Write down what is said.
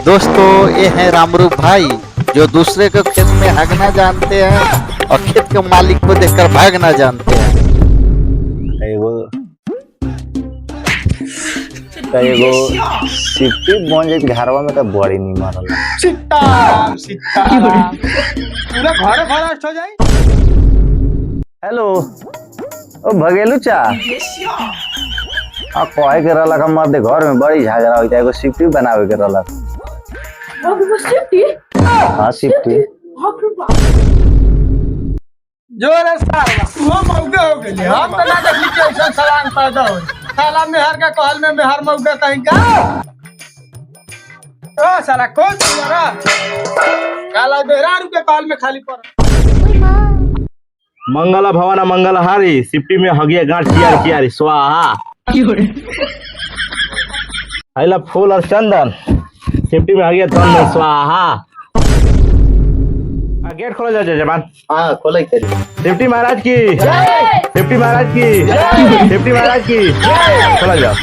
दोस्तों ये है रामरूप भाई जो दूसरे के खेत में हगना जानते हैं और खेत के मालिक को देखकर भागना जानते हैं। एगो सिट्टी बन जाए घरवा में तो बड़ी नहीं मारल। सीताराम सीताराम पूरा घर भरास्ट हो जाए। हेलो ओ भगेलू चा कहे के रहला मर्द घर में बड़ी झगड़ा होता है। एगो सिफ्टी बनावे के रहला। हाँ सिफ्टी जोरे साला वो मौके हो गेले। हम तो ना देखली कि ऐसा सवाल पैदा हो। साला मेहर का कहल में मेहर मौके कहीं का ओ साला कौन तुम्हारा काला बेरार के कहल में खाली पर मंगल भवन मंगल हारी सिफ्टी में हगिया गांठ चियार चियारी स्वाहा। आइला फूल और चंदन सिफ्टी में हगिया धन स्वाहा। गेट खोलो जा जवान। हाँ खोले करी। सिफ्टी महाराज की सिफ्टी महाराज की सिफ्टी महाराज की खोला जाओ।